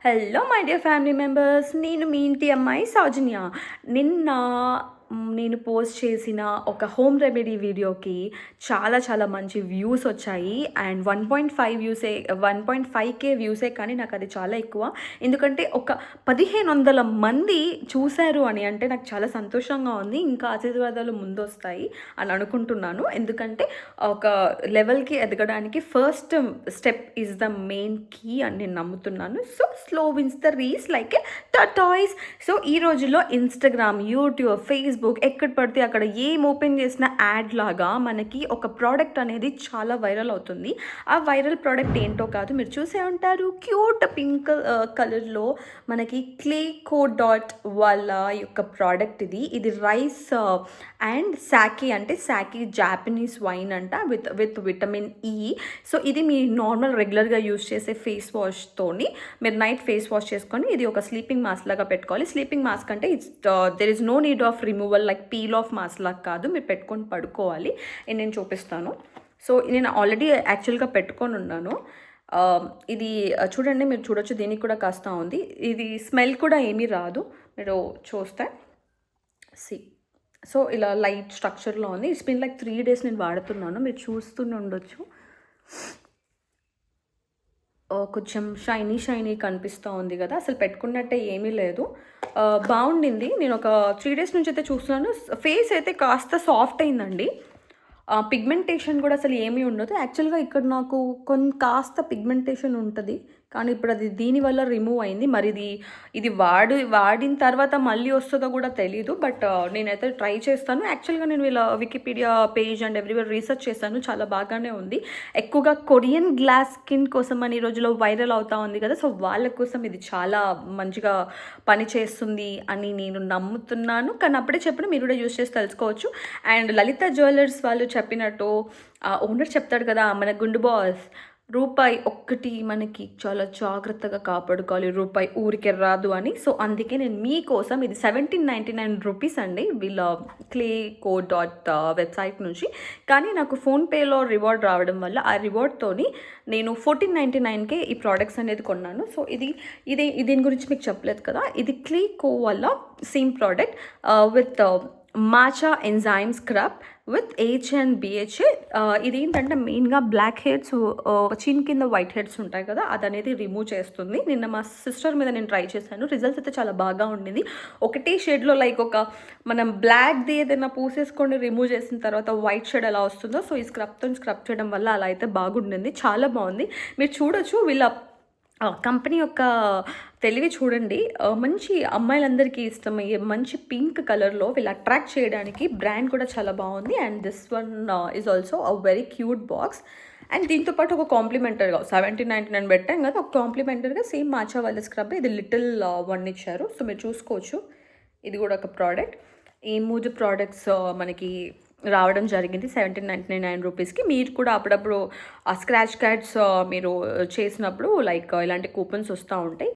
Hello my dear family members, నేను మీ ఇంటి అమ్మాయి సౌజన్య. నిన్న నేను పోస్ట్ చేసిన ఒక హోమ్ రెమెడీ వీడియోకి చాలా చాలా మంచి వ్యూస్ వచ్చాయి. అండ్ 1.5K వ్యూసే, కానీ నాకు అది చాలా ఎక్కువ. ఎందుకంటే ఒక 1500 మంది చూశారు అని అంటే నాకు చాలా సంతోషంగా ఉంది. ఇంకా ఆశీర్వాదాలు ముందొస్తాయి అని అనుకుంటున్నాను. ఎందుకంటే ఒక లెవెల్కి ఎదగడానికి first step is the main key అని నేను నమ్ముతున్నాను. So slow wins the race like a tortoise. So ఈ రోజుల్లో ఇన్స్టాగ్రామ్, యూట్యూబ్, ఫేస్బుక్ ఎక్కడ పడితే అక్కడ ఏం ఓపెన్ చేసిన యాడ్ లాగా మనకి ఒక ప్రోడక్ట్ అనేది చాలా వైరల్ అవుతుంది. ఆ వైరల్ ప్రోడక్ట్ ఏంటో కాదు, మీరు చూసే ఉంటారు. క్యూట్ పింక్ కలర్లో మనకి క్లే.co వాళ్ళ యొక్క ప్రోడక్ట్ ఇది రైస్ అండ్ సాకి, అంటే సాకి జాపనీస్ వైన్ అంట, విత్ విటమిన్ ఈ. సో ఇది మీ నార్మల్ రెగ్యులర్గా యూజ్ చేసే ఫేస్ వాష్తోని మీరు నైట్ ఫేస్ వాష్ చేసుకొని ఇది ఒక స్లీపింగ్ మాస్క్ లాగా పెట్టుకోవాలి. స్లీపింగ్ మాస్క్ అంటే there is no need of removal like peel off mask లాగా కాదు, మీరు పెట్టుకొని పడుకోవాలి. నేను చూపిస్తాను. సో నేను ఆల్రెడీ యాక్చువల్గా పెట్టుకొని ఉన్నాను. ఇది చూడండి, మీరు చూడొచ్చు, దీనికి కూడా కాస్త ఉంది. ఇది స్మెల్ కూడా ఏమీ రాదు, మీరు చూస్తే. సి సో ఇలా లైట్ స్ట్రక్చర్లో ఉంది. ఇట్స్ బీన్ లైక్ 3 days నేను వాడుతున్నాను, మీరు చూస్తూనే ఉండొచ్చు. కొంచెం షైనీ కనిపిస్తూ ఉంది కదా, అసలు పెట్టుకున్నట్టే ఏమీ లేదు. బాగుండింది. నేను ఒక 3 days నుంచి అయితే చూస్తున్నాను. ఫేస్ అయితే కాస్త సాఫ్ట్ అయిందండి. పిగ్మెంటేషన్ కూడా అసలు ఏమీ ఉండదు. యాక్చువల్గా ఇక్కడ నాకు కాస్త పిగ్మెంటేషన్ ఉంటుంది, కానీ ఇప్పుడు అది దీనివల్ల రిమూవ్ అయింది. మరి ఇది వాడిన తర్వాత మళ్ళీ వస్తుందో కూడా తెలీదు. బట్ నేనైతే ట్రై చేస్తాను. యాక్చువల్గా నేను ఇలా Wikipedia page and everywhere research చేశాను, చాలా బాగానే ఉంది. ఎక్కువగా కొరియన్ గ్లాస్ స్కిన్ కోసం అని ఈ రోజులో వైరల్ అవుతా ఉంది కదా, సో వాళ్ళ కోసం ఇది చాలా మంచిగా పనిచేస్తుంది అని నేను నమ్ముతున్నాను. కానీ అప్పుడే చెప్పిన మీరు కూడా యూజ్ చేసి తెలుసుకోవచ్చు. అండ్ లలిత జ్యువెలర్స్ వాళ్ళు చెప్పినట్టు ఓనర్ చెప్తాడు కదా, మన గుండు బాస్, రూపాయి ఒక్కటి మనకి చాలా జాగ్రత్తగా కాపాడుకోవాలి, రూపాయి ఊరికే రాదు అని. సో అందుకే నేను మీకోసం, ఇది 1799 రూపీస్ అండి వీళ్ళ క్లే.co వెబ్సైట్ నుంచి. కానీ నాకు ఫోన్పేలో రివార్డ్ రావడం వల్ల ఆ రివార్డ్తోని నేను 1499కే ఈ ప్రోడక్ట్స్ అనేది కొన్నాను. సో దీని గురించి మీకు చెప్పలేదు కదా, ఇది క్లే.co వల్ల same product with matcha enzyme scrub with HNBHA. ఇదేంటంటే మెయిన్గా బ్లాక్ హెయిర్స్, చిన్ కింద వైట్ హెయిర్స్ ఉంటాయి కదా, అది అనేది రిమూవ్ చేస్తుంది. నిన్న మా సిస్టర్ మీద నేను ట్రై చేశాను, రిజల్ట్స్ అయితే చాలా బాగా ఉండింది. ఒకటే షేడ్లో లైక్ ఒక మనం బ్లాక్ది ఏదైనా పూసేసుకొని రిమూవ్ చేసిన తర్వాత వైట్ షేడ్ ఎలా వస్తుందో, సో ఈ స్క్రబ్ చేయడం వల్ల అలా అయితే బాగుండింది, చాలా బాగుంది. మీరు చూడొచ్చు వీళ్ళ కంపెనీ యొక్క తెలివి చూడండి. మంచి అమ్మాయిలందరికీ ఇష్టమయ్యే మంచి పింక్ కలర్లో వీళ్ళు అట్రాక్ట్ చేయడానికి బ్రాండ్ కూడా చాలా బాగుంది. And this one is also a very cute box. And దీంతో పాటు ఒక కాంప్లిమెంటరీగా 1799 పెట్టాం కదా, ఒక కాంప్లిమెంటరీగా సేమ్ మాచా వాళ్ళ స్క్రబ్ ఇది లిటిల్ వన్ ఇచ్చారు. సో మీరు చూసుకోవచ్చు, ఇది కూడా ఒక ప్రోడక్ట్. ఈ 3 ప్రోడక్ట్స్ మనకి రావడం జరిగింది 1799 రూపీస్కి. మీరు కూడా అప్పుడప్పుడు ఆ స్క్రాచ్ కార్డ్స్ మీరు చేసినప్పుడు లైక్ ఇలాంటి కూపన్స్ వస్తూ ఉంటాయి.